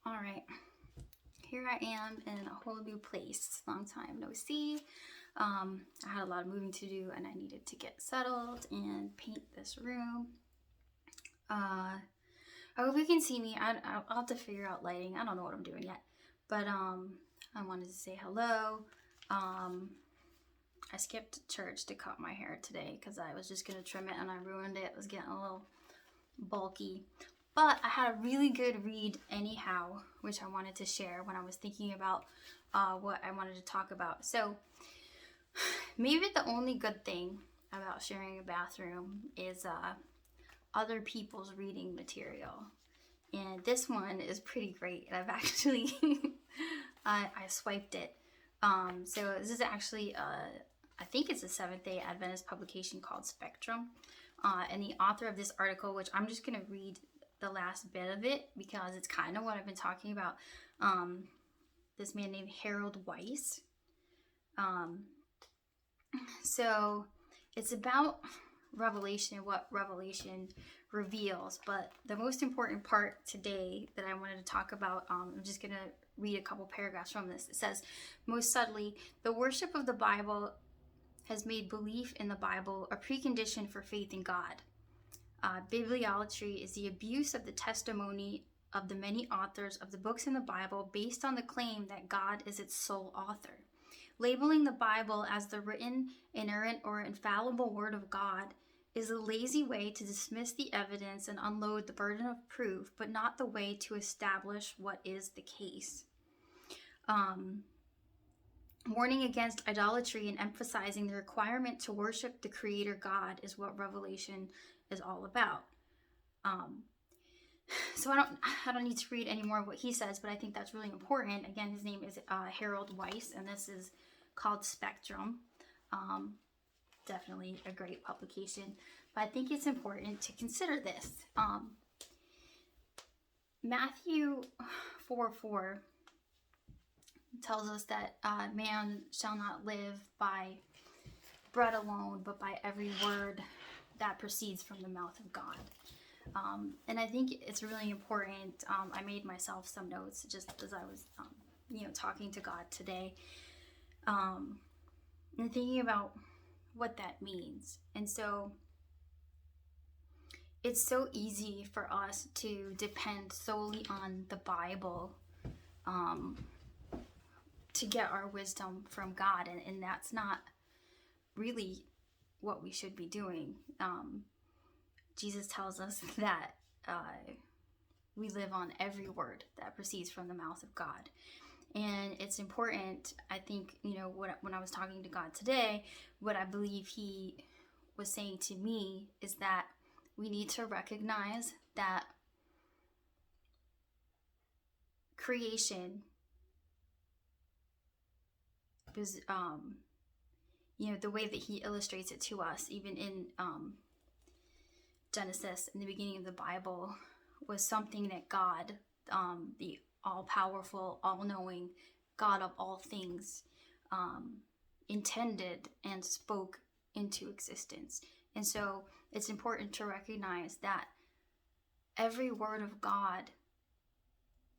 All right, here I am in a whole new place. Long time no see. I had a lot of moving to do and I needed to get settled and paint this room. I hope you can see me. I'll have to figure out lighting. I don't know what I'm doing yet. But I wanted to say hello. I skipped church to cut my hair today because I was just going to trim it and I ruined it. It was getting a little bulky. But I had a really good read anyhow, which I wanted to share when I was thinking about what I wanted to talk about. So maybe the only good thing about sharing a bathroom is other people's reading material. And this one is pretty great. I've actually, I swiped it. So this is actually, I think it's a Seventh-day Adventist publication called Spectrum. And the author of this article, which I'm just going to read the last bit of it because it's kind of what I've been talking about. This man named Harold Weiss. So it's about Revelation and what Revelation reveals. But the most important part today that I wanted to talk about, I'm just going to read a couple paragraphs from this. It says, most subtly, the worship of the Bible has made belief in the Bible a precondition for faith in God. Bibliolatry is the abuse of the testimony of the many authors of the books in the Bible based on the claim that God is its sole author. Labeling the Bible as the written, inerrant, or infallible word of God is a lazy way to dismiss the evidence and unload the burden of proof, but not the way to establish what is the case. Warning against idolatry and emphasizing the requirement to worship the Creator God is what Revelation is all about. So I don't need to read any more of what he says, but I think that's really important. Again, his name is Harold Weiss, and this is called Spectrum. Definitely a great publication, but I think it's important to consider this. Matthew 4:4 tells us that man shall not live by bread alone, but by every word that proceeds from the mouth of God. And I think it's really important. I made myself some notes just as I was, talking to God today, and thinking about what that means. And so it's so easy for us to depend solely on the Bible to get our wisdom from God, and that's not really what we should be doing. Jesus tells us that we live on every word that proceeds from the mouth of God. And it's important, I think, when I was talking to God today, what I believe he was saying to me is that we need to recognize that creation was, the way that he illustrates it to us, even in Genesis, in the beginning of the Bible, was something that God, the all-powerful, all-knowing God of all things, intended and spoke into existence. And so it's important to recognize that every word of God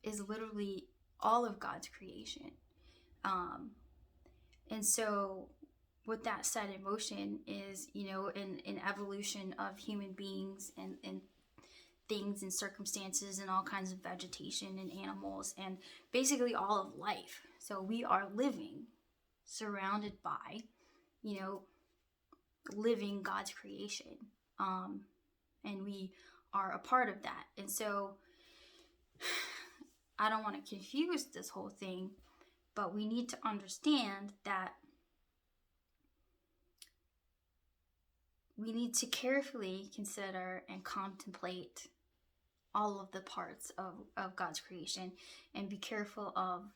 is literally all of God's creation. And so what that set in motion is, an evolution of human beings and things and circumstances and all kinds of vegetation and animals and basically all of life. So we are living, surrounded by, living God's creation. And we are a part of that. And so I don't want to confuse this whole thing, but we need to understand that we need to carefully consider and contemplate all of the parts of God's creation and be careful of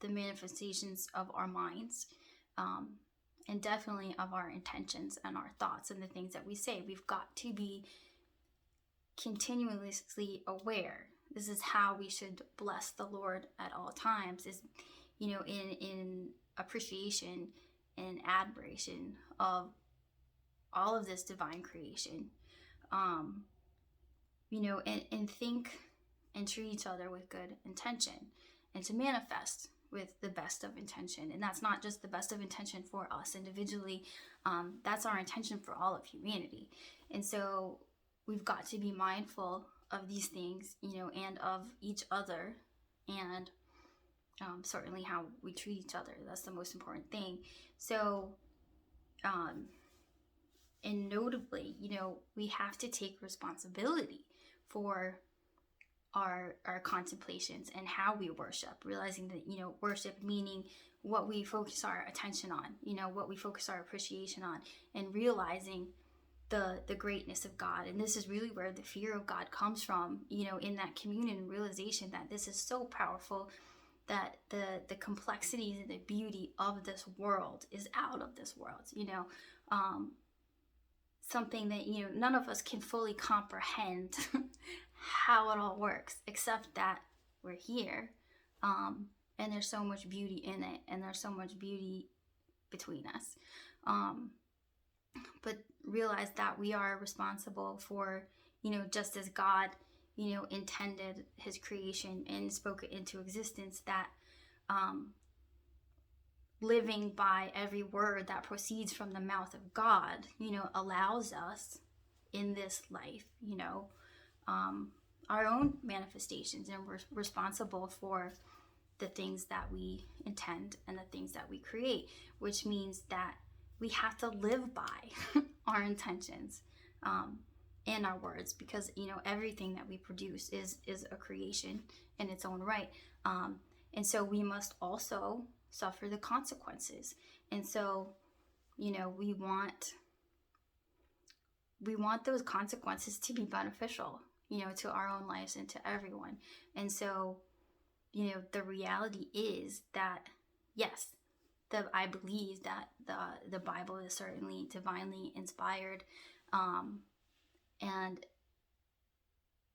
the manifestations of our minds, and definitely of our intentions and our thoughts and the things that we say. We've got to be continuously aware. This is how we should bless the Lord at all times, is, in appreciation and admiration of all of this divine creation. And think and treat each other with good intention, and to manifest with the best of intention. And that's not just the best of intention for us individually, that's our intention for all of humanity. And so we've got to be mindful of these things, and of each other, and certainly how we treat each other. That's the most important thing. So and notably, we have to take responsibility for our contemplations and how we worship, realizing that, worship meaning what we focus our attention on, what we focus our appreciation on, and realizing the greatness of God. And this is really where the fear of God comes from, in that communion realization that this is so powerful, that the complexities and the beauty of this world is out of this world, something that, none of us can fully comprehend how it all works, except that we're here. And there's so much beauty in it, and there's so much beauty between us. But realize that we are responsible for, just as God, intended his creation and spoke it into existence, that living by every word that proceeds from the mouth of God, allows us in this life, our own manifestations, and we're responsible for the things that we intend and the things that we create, which means that we have to live by our intentions and our words, because everything that we produce is a creation in its own right, and so we must also suffer the consequences. And so we want those consequences to be beneficial, to our own lives and to everyone. And so the reality is that, yes, I believe that the Bible is certainly divinely inspired, and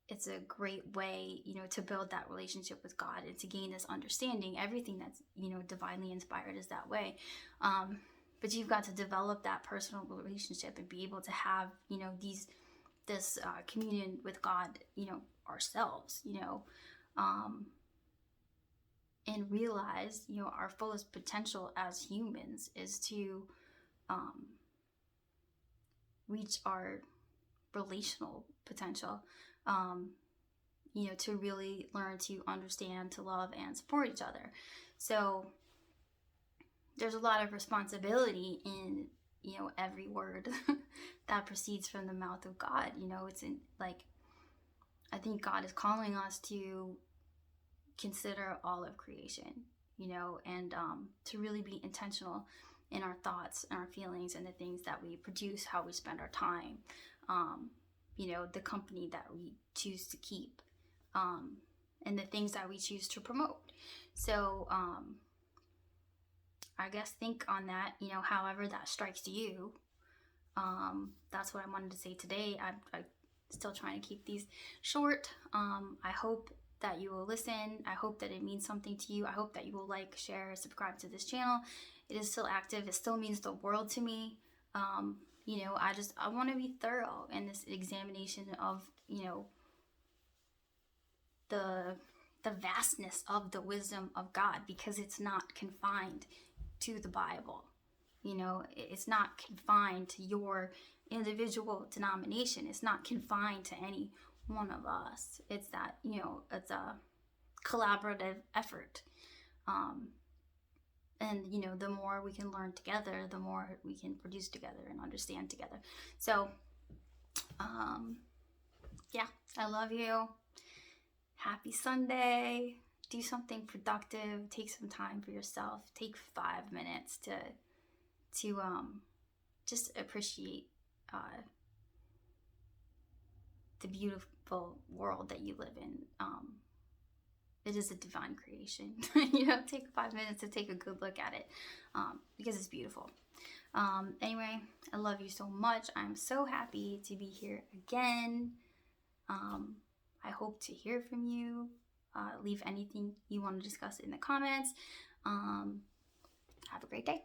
it's a great way, to build that relationship with God and to gain this understanding. Everything that's, divinely inspired is that way. But you've got to develop that personal relationship and be able to have, this communion with God, ourselves, and realize, our fullest potential as humans is to reach our relational potential, to really learn to understand, to love, and support each other. So there's a lot of responsibility in, every word that proceeds from the mouth of God. It's in, I think God is calling us to consider all of creation, and to really be intentional in our thoughts and our feelings and the things that we produce, how we spend our time, the company that we choose to keep, and the things that we choose to promote. So I guess think on that, however that strikes you. That's what I wanted to say today. I'm still trying to keep these short. I hope that you will listen. I hope that it means something to you. I hope that you will like, share, subscribe to this channel. It is still active. It still means the world to me. I want to be thorough in this examination of, the vastness of the wisdom of God, because it's not confined to the Bible. It's not confined to your individual denomination. It's not confined to any one of us. It's that, it's a collaborative effort. And, the more we can learn together, the more we can produce together and understand together. So, yeah, I love you. Happy Sunday. Do something productive. Take some time for yourself. Take 5 minutes to just appreciate the beautiful world that you live in. It is a divine creation. Take 5 minutes to take a good look at it, because it's beautiful. Anyway, I love you so much. I'm so happy to be here again. I hope to hear from you. Leave anything you want to discuss in the comments. Have a great day.